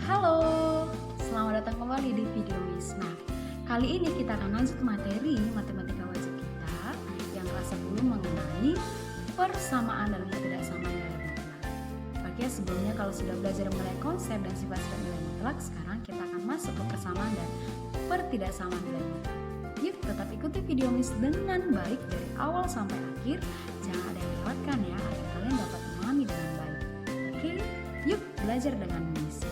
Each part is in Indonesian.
Halo, selamat datang kembali di video Miss. Nah, kali ini kita akan lanjut materi matematika wajib kita yang kelas 10 mengenai persamaan dan ketidaksamaan nilai mutlak. Oke, sebelumnya kalau sudah belajar mengenai konsep dan sifat-sifat nilai mutlak, sekarang kita akan masuk ke persamaan dan pertidaksamaan nilai mutlak. Yuk, tetap ikuti video Miss dengan baik dari awal sampai akhir. Jangan ada yang lewatkan ya, agar kalian dapat memahami dengan baik. Oke, yuk belajar dengan Miss.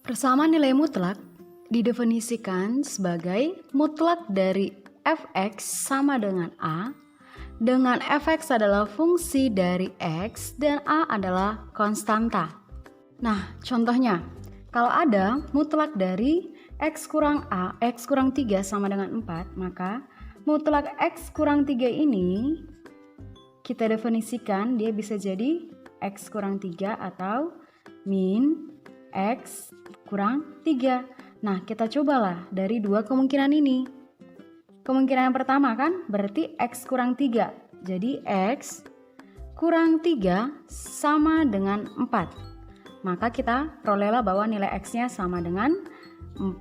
Persamaan nilai mutlak didefinisikan sebagai mutlak dari fx sama dengan a, dengan fx adalah fungsi dari x dan a adalah konstanta. Nah, contohnya, kalau ada mutlak dari x kurang a, x kurang 3 sama dengan 4, maka mutlak x kurang 3 ini kita definisikan dia bisa jadi x kurang 3 atau min x kurang 3. Nah, kita cobalah dari dua kemungkinan ini. Kemungkinan yang pertama kan berarti x kurang 3. Jadi x kurang 3 sama dengan 4. Maka kita perolehlah bahwa nilai x-nya sama dengan 4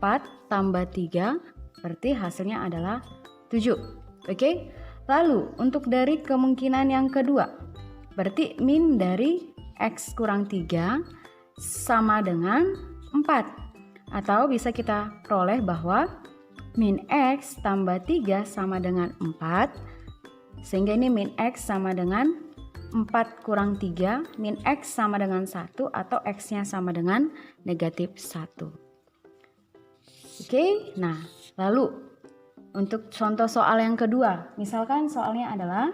tambah 3, berarti hasilnya adalah 7. Oke? Lalu untuk dari kemungkinan yang kedua, berarti min dari x kurang 3 sama dengan 4. Atau bisa kita peroleh bahwa min x tambah 3 sama dengan 4. Sehingga ini min x sama dengan 4 kurang 3, min x sama dengan 1 atau x-nya sama dengan negatif 1. Oke, nah lalu untuk contoh soal yang kedua, misalkan soalnya adalah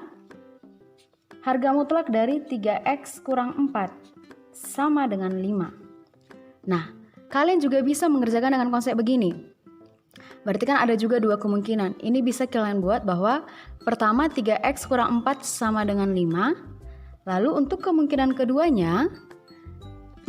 harga mutlak dari 3x kurang 4 sama dengan 5. Nah, kalian juga bisa mengerjakan dengan konsep begini. Berarti kan ada juga dua kemungkinan. Ini bisa kalian buat bahwa pertama 3x kurang 4 sama dengan 5. Lalu untuk kemungkinan keduanya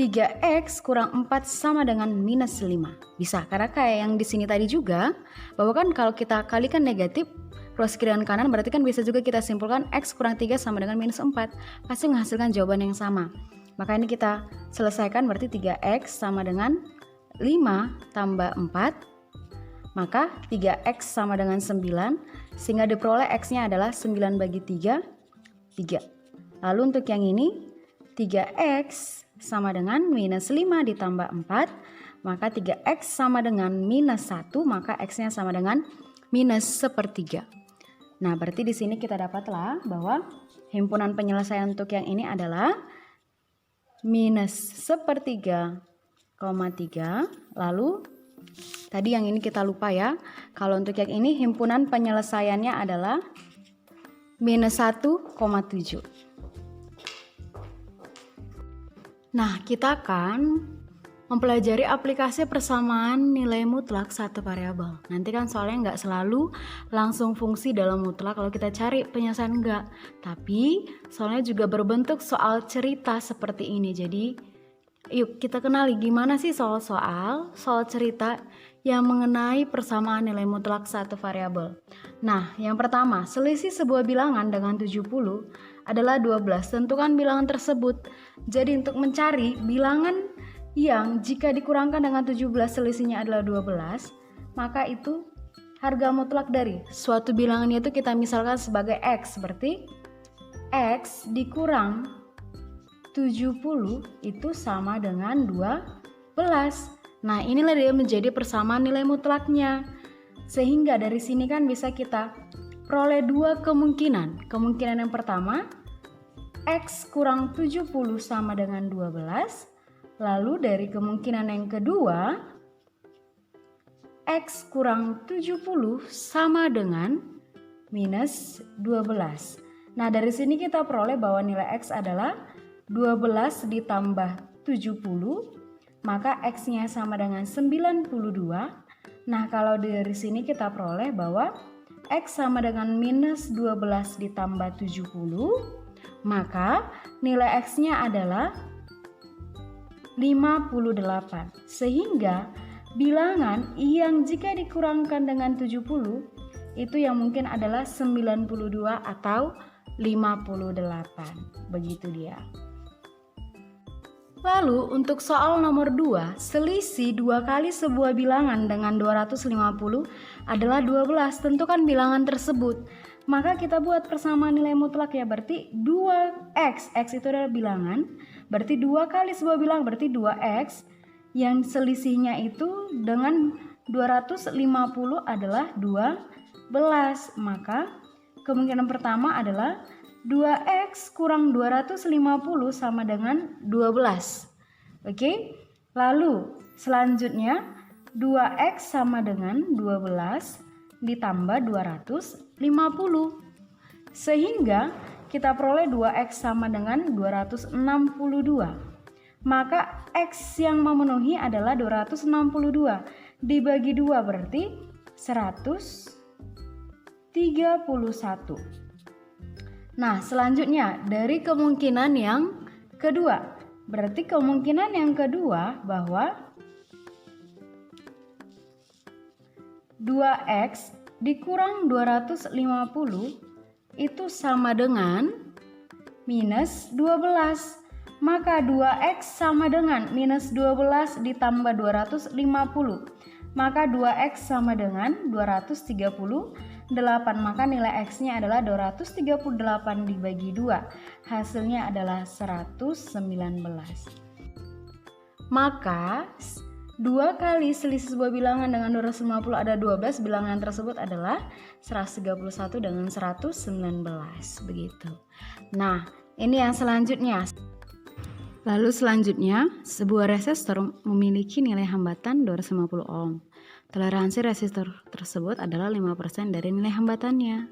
3x kurang 4 sama dengan minus 5. Bisa, karena kayak yang di sini tadi juga, bahwa kan kalau kita kalikan negatif ruas kiri dan kanan, berarti kan bisa juga kita simpulkan x kurang 3 sama dengan minus 4. Pasti menghasilkan jawaban yang sama. Maka ini kita selesaikan, berarti 3x sama dengan 5 tambah 4. Maka 3x sama dengan 9, sehingga diperoleh x-nya adalah 9 bagi 3, 3. Lalu untuk yang ini, 3x sama dengan minus 5 ditambah 4, maka 3x sama dengan minus 1, maka x-nya sama dengan minus sepertiga. Nah, berarti di sini kita dapatlah bahwa himpunan penyelesaian untuk yang ini adalah minus sepertiga, 3. Lalu tadi yang ini kita lupa ya. Kalau untuk yang ini himpunan penyelesaiannya adalah minus 1,7. Nah, kita akan mempelajari aplikasi persamaan nilai mutlak satu variabel. Nanti kan soalnya nggak selalu langsung fungsi dalam mutlak kalau kita cari penyelesaian enggak. Tapi soalnya juga berbentuk soal cerita seperti ini. Jadi yuk kita kenali gimana sih soal cerita yang mengenai persamaan nilai mutlak satu variabel. Nah, yang pertama, selisih sebuah bilangan dengan 70 adalah 12. Tentukan bilangan tersebut. Jadi untuk mencari bilangan yang jika dikurangkan dengan 17 selisihnya adalah 12, maka itu harga mutlak dari suatu bilangan itu kita misalkan sebagai x, berarti x dikurang 70 itu sama dengan 12. Nah, inilah dia menjadi persamaan nilai mutlaknya. Sehingga dari sini kan bisa kita peroleh dua kemungkinan. Kemungkinan yang pertama, x kurang 70 sama dengan 12. Lalu dari kemungkinan yang kedua, x kurang 70 sama dengan minus 12. Nah, dari sini kita peroleh bahwa nilai x adalah 12 ditambah 70, maka x-nya sama dengan 92. Nah, kalau dari sini kita peroleh bahwa x sama dengan minus 12 ditambah 70, maka nilai x-nya adalah 58. Sehingga bilangan yang jika dikurangkan dengan 70 itu yang mungkin adalah 92 atau 58. Begitu dia. Lalu untuk soal nomor 2, selisih 2 kali sebuah bilangan dengan 250 adalah 12. Tentukan bilangan tersebut. Maka kita buat persamaan nilai mutlak ya, berarti 2x. X itu adalah bilangan, berarti 2 kali sebuah bilangan berarti 2x. Yang selisihnya itu dengan 250 adalah 12. Maka kemungkinan pertama adalah 2x kurang 250 sama dengan 12. Oke? Lalu selanjutnya 2x sama dengan 12 ditambah 250. Sehingga kita peroleh 2x sama dengan 262. Maka x yang memenuhi adalah 262. Dibagi 2 berarti 131. Nah, selanjutnya dari kemungkinan yang kedua. Berarti kemungkinan yang kedua bahwa 2x dikurang 250 itu sama dengan minus 12. Maka 2x sama dengan minus 12 ditambah 250. Maka 2x sama dengan 238. Maka nilai x-nya adalah 238 dibagi 2. Hasilnya adalah 119. Maka 2 kali selisih sebuah bilangan dengan 250 ada 12. Bilangan tersebut adalah 131 dengan 119. Begitu. Nah, ini yang selanjutnya. Lalu selanjutnya, sebuah resistor memiliki nilai hambatan 250 ohm. Toleransi resistor tersebut adalah 5% dari nilai hambatannya.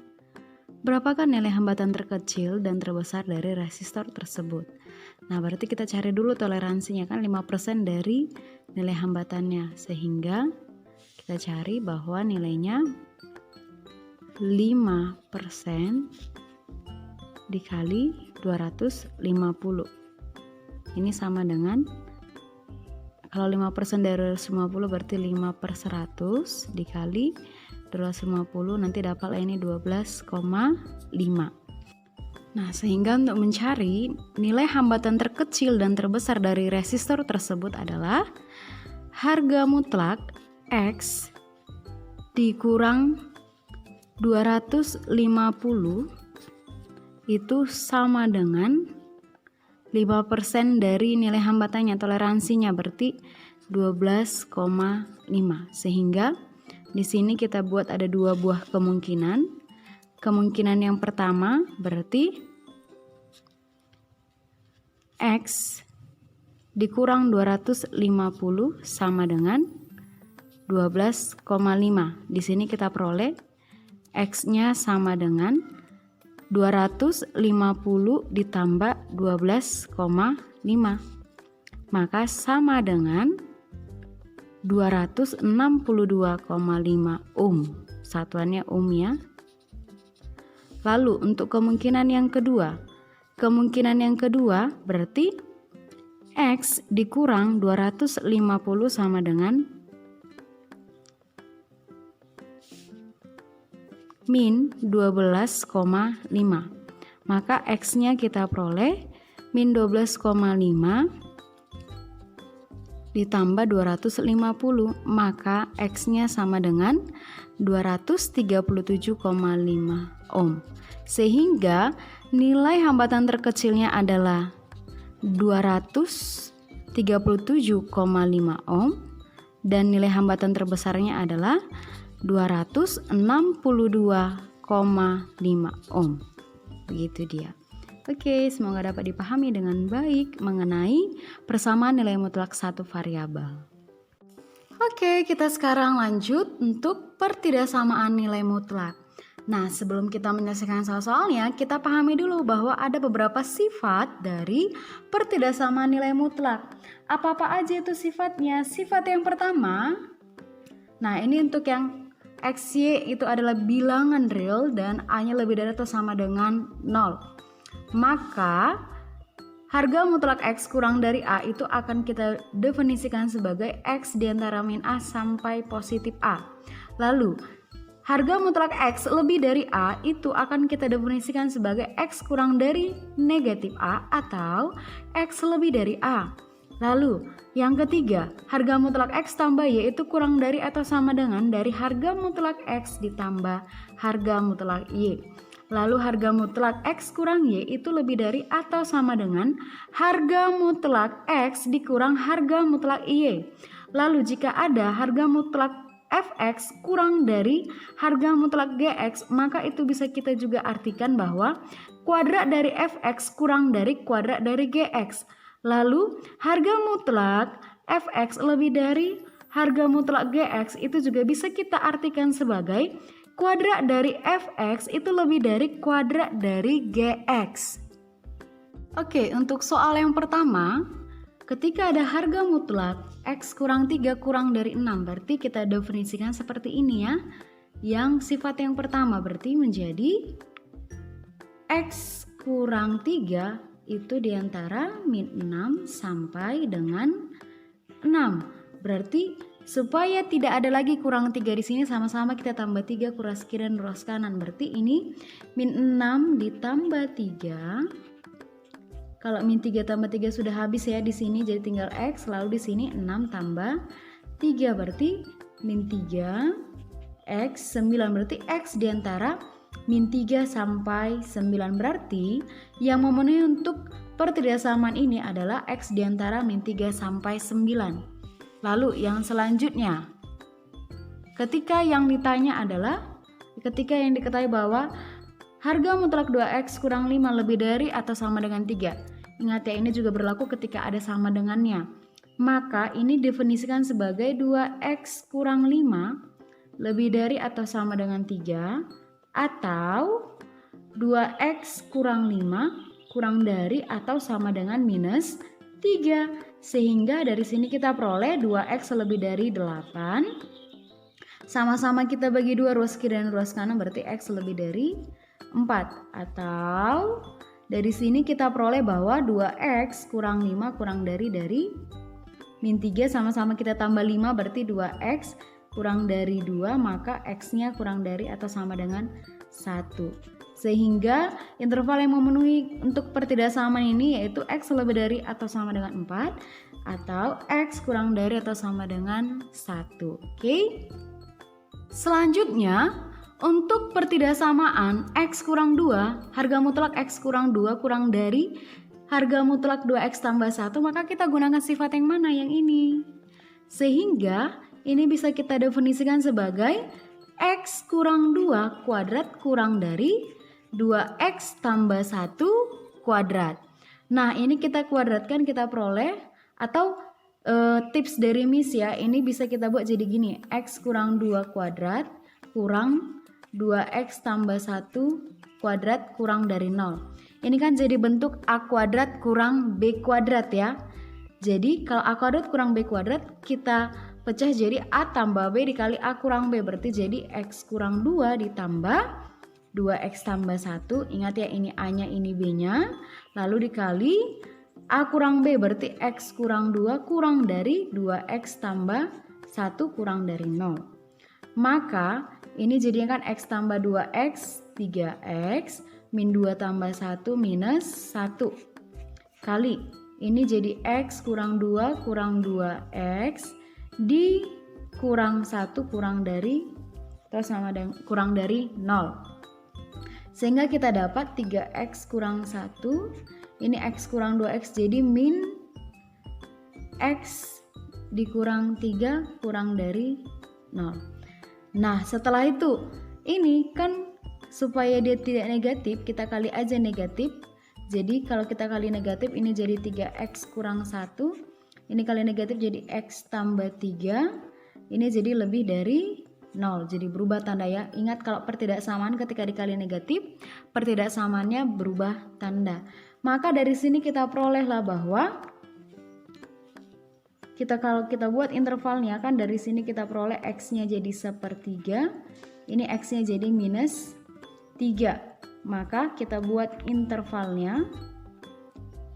Berapakah nilai hambatan terkecil dan terbesar dari resistor tersebut? Nah, berarti kita cari dulu toleransinya, kan 5% dari nilai hambatannya. Sehingga kita cari bahwa nilainya 5% dikali 250. Ini sama dengan, kalau 5% dari 250 berarti 5/100 dikali 250, nanti dapat ini 12,5. Nah, sehingga untuk mencari nilai hambatan terkecil dan terbesar dari resistor tersebut adalah harga mutlak X dikurang 250 itu sama dengan 5% dari nilai hambatannya, toleransinya berarti 12,5. Sehingga di sini kita buat ada 2 buah kemungkinan. Kemungkinan yang pertama berarti X dikurang 250 sama dengan 12,5. Di sini kita peroleh X-nya sama dengan 250 ditambah 12,5. Maka sama dengan 262,5 ohm. Satuannya ohm ya. Lalu untuk kemungkinan yang kedua. Kemungkinan yang kedua berarti X dikurang 250 sama dengan min 12,5. Maka X-nya kita peroleh min 12,5 ditambah 250. Maka X-nya sama dengan 237,5 ohm. Sehingga nilai hambatan terkecilnya adalah 237,5 ohm dan nilai hambatan terbesarnya adalah 262,5 ohm. Begitu dia. Oke, semoga dapat dipahami dengan baik mengenai persamaan nilai mutlak satu variabel. Oke, kita sekarang lanjut untuk pertidaksamaan nilai mutlak. Nah, sebelum kita menyelesaikan soal-soalnya, kita pahami dulu bahwa ada beberapa sifat dari pertidaksamaan nilai mutlak. Apa-apa aja itu sifatnya? Sifat yang pertama, nah ini untuk yang XY itu adalah bilangan real dan A-nya lebih dari atau sama dengan 0. Maka harga mutlak X kurang dari A itu akan kita definisikan sebagai X di antara min A sampai positif A. Lalu harga mutlak X lebih dari A itu akan kita definisikan sebagai X kurang dari negatif A atau X lebih dari A. Lalu yang ketiga, harga mutlak X tambah Y itu kurang dari atau sama dengan dari harga mutlak X ditambah harga mutlak Y. Lalu harga mutlak X kurang Y itu lebih dari atau sama dengan harga mutlak X dikurang harga mutlak Y. Lalu jika ada harga mutlak Fx kurang dari harga mutlak Gx, maka itu bisa kita juga artikan bahwa kuadrat dari Fx kurang dari kuadrat dari Gx. Lalu harga mutlak Fx lebih dari harga mutlak Gx itu juga bisa kita artikan sebagai kuadrat dari Fx itu lebih dari kuadrat dari Gx. Oke, untuk soal yang pertama, ketika ada harga mutlak X kurang 3 kurang dari 6, berarti kita definisikan seperti ini ya. Yang sifat yang pertama berarti menjadi X kurang 3 itu diantara min 6 sampai dengan 6. Berarti supaya tidak ada lagi kurang 3 di sini, sama-sama kita tambah 3 kuras kiri dan kuras kanan. Berarti ini min 6 ditambah 3. Kalau min 3 tambah 3 sudah habis ya di sini, jadi tinggal X. Lalu di sini 6 tambah 3 berarti min 3 X 9, berarti X diantara min 3 sampai 9. Berarti yang memenuhi untuk pertidaksamaan ini adalah X diantara min 3 sampai 9. Lalu yang selanjutnya, ketika yang ditanya adalah ketika yang diketahui bahwa harga mutlak 2X kurang 5 lebih dari atau sama dengan 3. Ingat ya, ini juga berlaku ketika ada sama dengannya. Maka ini definisikan sebagai 2X kurang 5 lebih dari atau sama dengan 3. Atau 2X kurang 5 kurang dari atau sama dengan minus 3. Sehingga dari sini kita peroleh 2X lebih dari 8. Sama-sama kita bagi 2 ruas kiri dan ruas kanan, berarti X lebih dari 4. Atau dari sini kita peroleh bahwa 2X kurang 5 kurang dari min 3, sama-sama kita tambah 5 berarti 2X kurang dari 2, maka X-nya kurang dari atau sama dengan 1. Sehingga interval yang memenuhi untuk pertidaksamaan ini yaitu X lebih dari atau sama dengan 4 atau X kurang dari atau sama dengan 1. Oke? Selanjutnya, untuk pertidaksamaan X kurang 2, harga mutlak X kurang 2 kurang dari harga mutlak 2X tambah 1, maka kita gunakan sifat yang mana? Yang ini. Sehingga ini bisa kita definisikan sebagai X kurang 2 kuadrat kurang dari 2X tambah 1 kuadrat. Nah, ini kita kuadratkan, kita peroleh, atau tips dari Miss ya, ini bisa kita buat jadi gini. X kurang 2 kuadrat kurang 2X tambah 1 kuadrat kurang dari 0. Ini kan jadi bentuk A kuadrat kurang B kuadrat ya. Jadi kalau A kuadrat kurang B kuadrat kita pecah jadi A tambah B dikali A kurang B, berarti jadi X kurang 2 ditambah 2X tambah 1. Ingat ya, ini A-nya, ini B-nya. Lalu dikali A kurang B, berarti X kurang 2 kurang dari 2X tambah 1 kurang dari 0. Maka ini jadinya kan X tambah 2X 3X min 2 tambah 1 minus 1 kali. Ini jadi X kurang 2 kurang 2X di kurang 1 kurang dari atau sama dengan kurang dari 0. Sehingga kita dapat 3X kurang 1. Ini X kurang 2X jadi min X dikurang 3 kurang dari 0. Nah, setelah itu ini kan supaya dia tidak negatif, kita kali aja negatif. Jadi kalau kita kali negatif ini jadi 3X kurang 1. Ini kali negatif jadi X tambah 3. Ini jadi lebih dari 0. Jadi berubah tanda ya. Ingat kalau pertidaksamaan ketika dikali negatif, pertidaksamaannya berubah tanda. Maka dari sini kita perolehlah bahwa kalau kita buat intervalnya kan dari sini kita peroleh X-nya jadi 1/3. Ini X-nya jadi minus 3. Maka kita buat intervalnya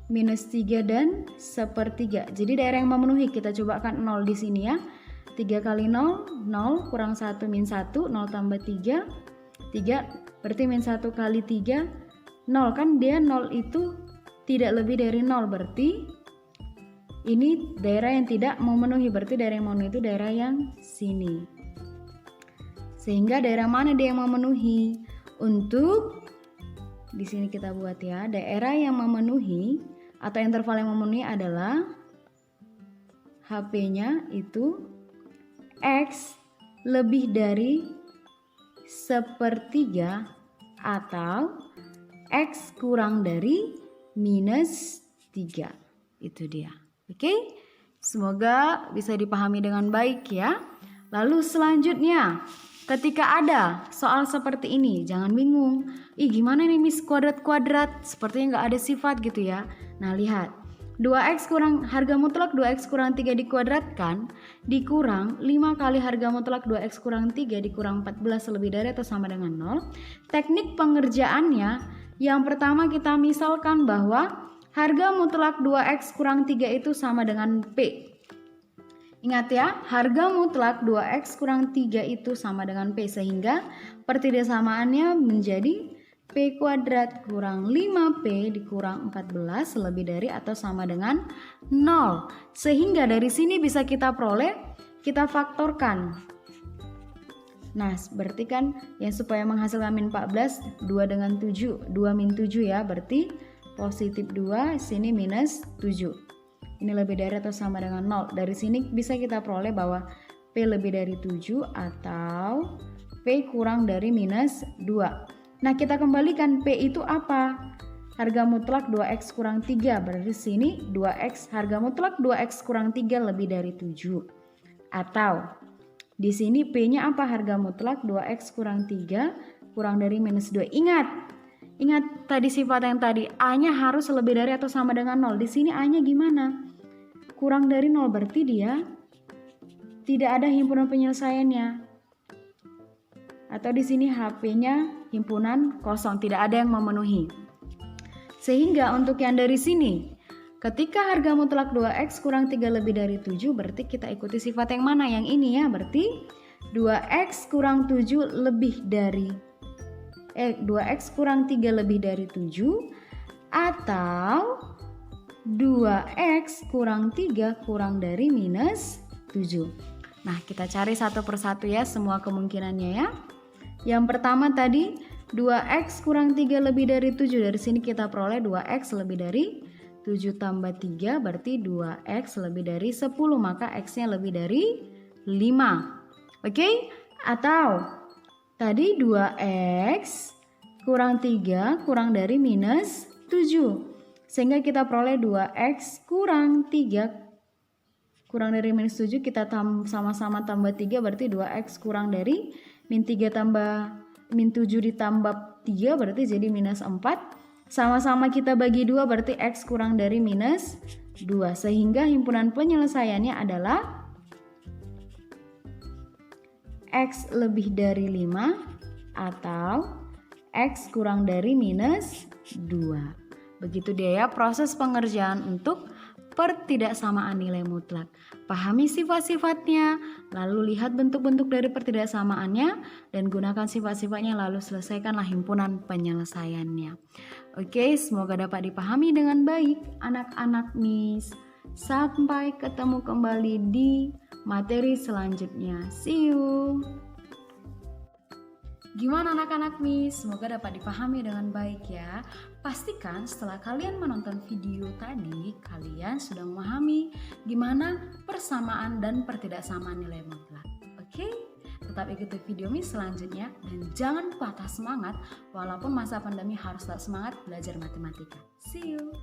minus 3 dan 1/3. Jadi daerah yang memenuhi kita cobakan 0 di sini ya. 3 kali 0, 0 kurang 1 min 1, 0 tambah 3, 3 berarti min 1 kali 3, 0 kan dia 0 itu tidak lebih dari 0, berarti Ini daerah yang tidak memenuhi, berarti daerah yang memenuhi itu daerah yang sini. Sehingga daerah mana dia yang memenuhi? Untuk di sini kita buat ya, daerah yang memenuhi atau interval yang memenuhi adalah HP-nya itu X lebih dari 1/3 atau X kurang dari -3. Itu dia. Oke? Semoga bisa dipahami dengan baik ya. Lalu selanjutnya, ketika ada soal seperti ini, jangan bingung. Gimana nih Miss kuadrat-kuadrat? Sepertinya nggak ada sifat gitu ya. Nah, lihat. 2x kurang harga mutlak 2x kurang 3 dikuadratkan dikurang 5 kali harga mutlak 2x kurang 3 dikurang 14 lebih dari atau sama dengan 0. Teknik pengerjaannya, yang pertama kita misalkan bahwa harga mutlak 2x kurang 3 itu sama dengan P. Ingat ya, harga mutlak 2x kurang 3 itu sama dengan P, sehingga pertidaksamannya menjadi P kuadrat kurang 5P dikurang 14 lebih dari atau sama dengan 0. Sehingga dari sini bisa kita peroleh, kita faktorkan. Nah, berarti kan yang supaya menghasilkan min 14, 2 dengan 7, 2 min 7 ya, berarti positif 2, sini minus 7. Ini lebih dari atau sama dengan 0. Dari sini bisa kita peroleh bahwa P lebih dari 7 atau P kurang dari minus 2. Nah, kita kembalikan P itu apa? Harga mutlak 2x kurang 3. Berarti sini 2x, harga mutlak 2x kurang 3 lebih dari 7. Atau di sini P-nya apa? Harga mutlak 2x kurang 3 kurang dari minus 2. Ingat tadi sifat yang tadi, A-nya harus lebih dari atau sama dengan 0. Di sini A-nya gimana? Kurang dari 0, berarti dia tidak ada himpunan penyelesaiannya. Atau di sini HP-nya himpunan kosong, tidak ada yang memenuhi. Sehingga untuk yang dari sini, ketika harga mutlak 2x kurang 3 lebih dari 7, berarti kita ikuti sifat yang mana? Yang ini ya, berarti 2x kurang 7 lebih dari 2x kurang 3 lebih dari 7 atau 2x kurang 3 kurang dari minus 7. Nah, kita cari satu persatu ya semua kemungkinannya ya. Yang pertama tadi 2x kurang 3 lebih dari 7. Dari sini kita peroleh 2x lebih dari 7 tambah 3 berarti 2x lebih dari 10. Maka x-nya lebih dari 5. Oke? Atau tadi 2x kurang 3 kurang dari minus 7. Sehingga kita peroleh 2x kurang 3 kurang dari minus 7, kita sama-sama tambah 3 berarti 2x kurang dari min 3 tambah min 7 ditambah 3 berarti jadi minus 4. Sama-sama kita bagi 2 berarti x kurang dari minus 2. Sehingga himpunan penyelesaiannya adalah x lebih dari 5 atau x kurang dari minus 2. Begitu dia ya proses pengerjaan untuk pertidaksamaan nilai mutlak. Pahami sifat-sifatnya, lalu lihat bentuk-bentuk dari pertidaksamaannya, dan gunakan sifat-sifatnya lalu selesaikanlah himpunan penyelesaiannya. Oke, semoga dapat dipahami dengan baik anak-anak Miss. Sampai ketemu kembali di materi selanjutnya. See you. Gimana anak-anak Miss? Semoga dapat dipahami dengan baik ya. Pastikan setelah kalian menonton video tadi, kalian sudah memahami gimana persamaan dan pertidaksamaan nilai mutlak. Oke? Tetap ikuti video Miss selanjutnya dan jangan patah semangat walaupun masa pandemi harus tetap semangat belajar matematika. See you.